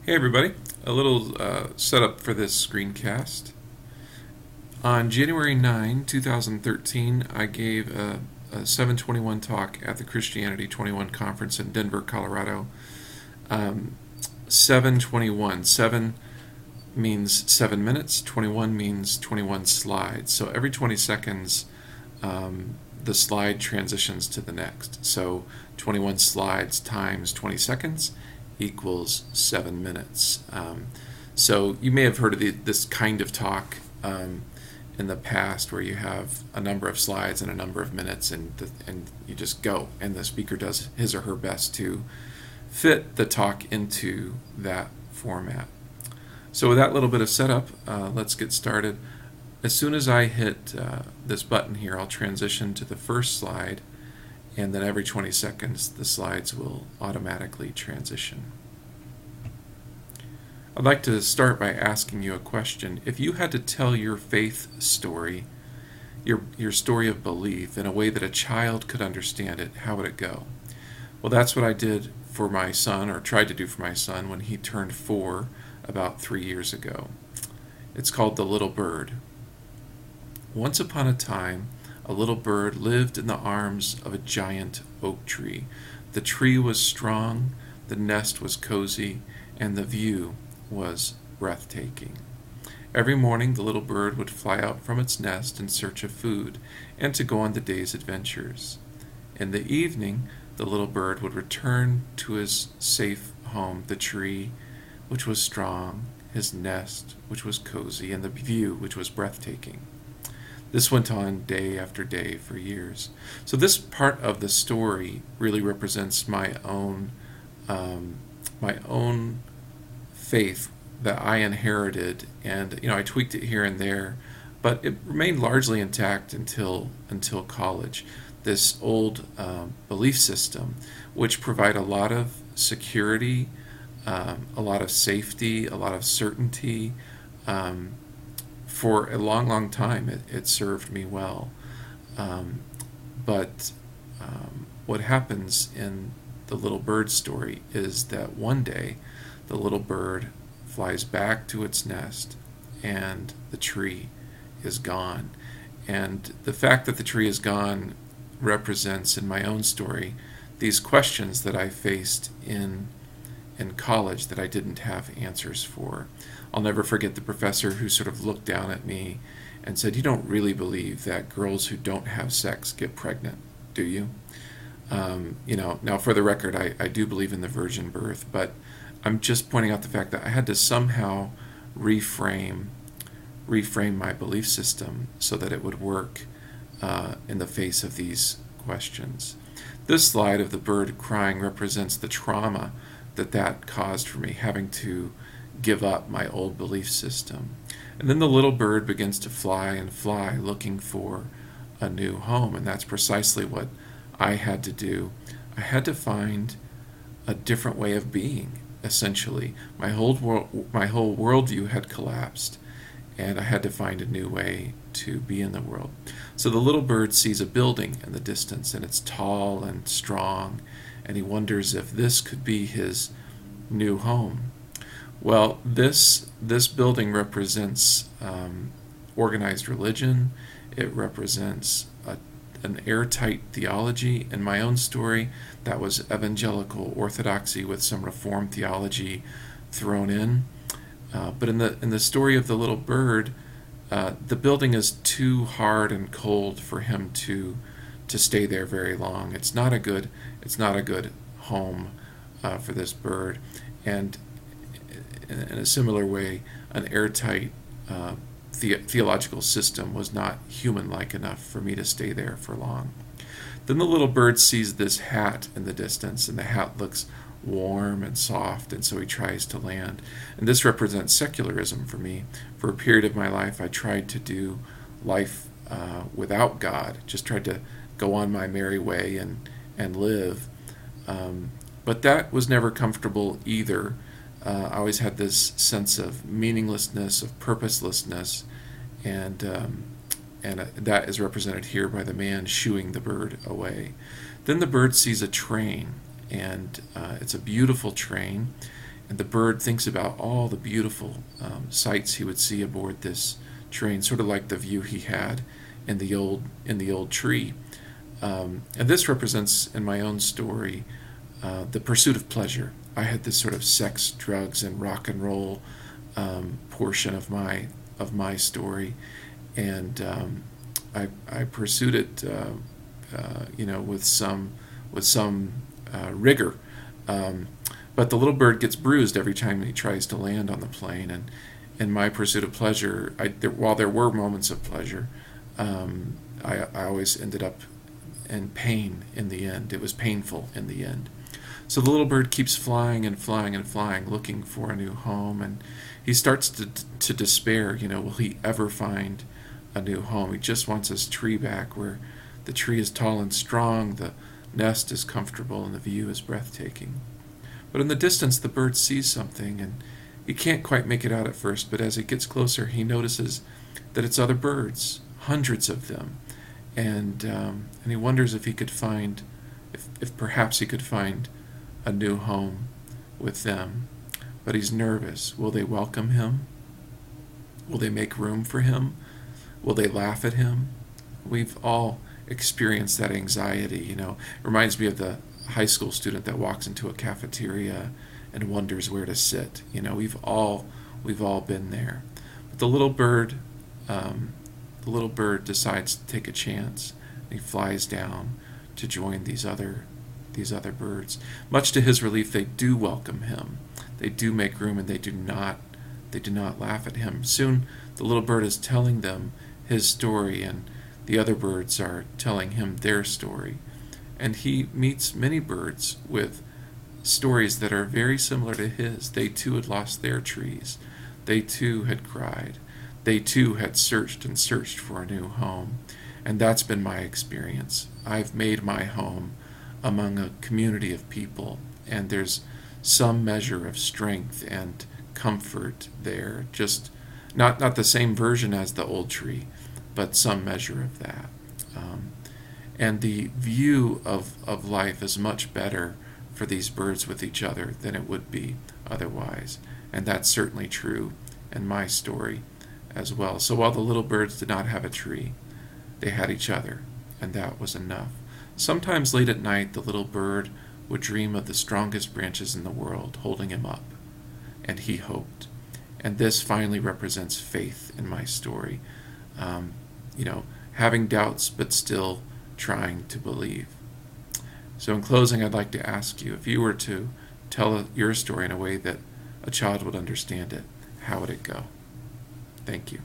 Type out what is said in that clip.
Hey everybody, a little setup for this screencast. On January 9, 2013, I gave a 721 talk at the Christianity 21 conference in Denver, Colorado. 721. 7 means 7 minutes, 21 means 21 slides. So every 20 seconds, the slide transitions to the next. So 21 slides times 20 seconds equals 7 minutes. So you may have heard of this kind of talk in the past where you have a number of slides and a number of minutes, and you just go, and the speaker does his or her best to fit the talk into that format. So with that little bit of setup, let's get started. As soon as I hit this button here, I'll transition to the first slide, and then every 20 seconds the slides will automatically transition. I'd like to start by asking you a question. If you had to tell your faith story, your story of belief, in a way that a child could understand it, how would it go? Well, that's what I did for my son, or tried to do for my son, when he turned 4 about 3 years ago. It's called The Little Bird. Once upon a time, a little bird lived in the arms of a giant oak tree. The tree was strong, the nest was cozy, and the view was breathtaking. Every morning the little bird would fly out from its nest in search of food and to go on the day's adventures. In the evening, the little bird would return to his safe home, the tree, which was strong, his nest, which was cozy, and the view, which was breathtaking. This went on day after day for years. So this part of the story really represents my own faith that I inherited, and I tweaked it here and there, but it remained largely intact until college. This old belief system, which provide a lot of security, a lot of safety, a lot of certainty. For a long, long time, it served me well. But what happens in the little bird story is that one day the little bird flies back to its nest and the tree is gone. And the fact that the tree is gone represents, in my own story, these questions that I faced in college that I didn't have answers for. I'll never forget the professor who sort of looked down at me and said, "You don't really believe that girls who don't have sex get pregnant, do you?" Now for the record, I do believe in the virgin birth, but I'm just pointing out the fact that I had to somehow reframe my belief system so that it would work in the face of these questions. This slide of the bird crying represents the trauma that caused for me, having to give up my old belief system. And then the little bird begins to fly and fly, looking for a new home, and that's precisely what I had to do. I had to find a different way of being, essentially. My whole worldview had collapsed, and I had to find a new way to be in the world. So the little bird sees a building in the distance, and it's tall and strong, and he wonders if this could be his new home. Well, this building represents organized religion. It represents an airtight theology. In my own story, that was evangelical orthodoxy with some Reformed theology thrown in. But in the story of the little bird, the building is too hard and cold for him to stay there very long. It's not a good home for this bird, and in a similar way, an airtight theological system was not human-like enough for me to stay there for long. Then the little bird sees this hat in the distance, and the hat looks warm and soft, and so he tries to land. And this represents secularism for me. For a period of my life, I tried to do life without God, just tried to go on my merry way and live. But that was never comfortable either. I always had this sense of meaninglessness, of purposelessness, and that is represented here by the man shooing the bird away. Then the bird sees a train, and it's a beautiful train, And the bird thinks about all the beautiful sights he would see aboard this train, sort of like the view he had in the old tree. And this represents, in my own story, the pursuit of pleasure. I had this sort of sex, drugs, and rock and roll portion of my story, and I pursued it, with some rigor. But the little bird gets bruised every time he tries to land on the plane, and in my pursuit of pleasure, while there were moments of pleasure, I always ended up in pain in the end. It was painful in the end. So the little bird keeps flying and flying and flying, looking for a new home, and he starts to despair. Will he ever find a new home? He just wants his tree back, where the tree is tall and strong, the nest is comfortable, and the view is breathtaking. But in the distance, the bird sees something, and he can't quite make it out at first, but as it gets closer, he notices that it's other birds, hundreds of them, and he wonders if he could find, if perhaps he could find a new home with them. But he's nervous. Will they welcome him? Will they make room for him? Will they laugh at him? We've all experienced that anxiety. It reminds me of the high school student that walks into a cafeteria and wonders where to sit. We've all been there. But the little bird decides to take a chance. He flies down to join these other birds. Much to his relief, they do welcome him. They do make room, and they do not laugh at him. Soon the little bird is telling them his story, and the other birds are telling him their story. And he meets many birds with stories that are very similar to his. They too had lost their trees. They too had cried. They too had searched and searched for a new home. And that's been my experience. I've made my home among a community of people, and there's some measure of strength and comfort there. Just not the same version as the old tree, but some measure of that. And the view of life is much better for these birds with each other than it would be otherwise. And that's certainly true in my story as well. So while the little birds did not have a tree, they had each other, and that was enough. Sometimes late at night, the little bird would dream of the strongest branches in the world holding him up, and he hoped. And this finally represents faith in my story. Having doubts, but still trying to believe. So in closing, I'd like to ask you, if you were to tell your story in a way that a child would understand it, how would it go? Thank you.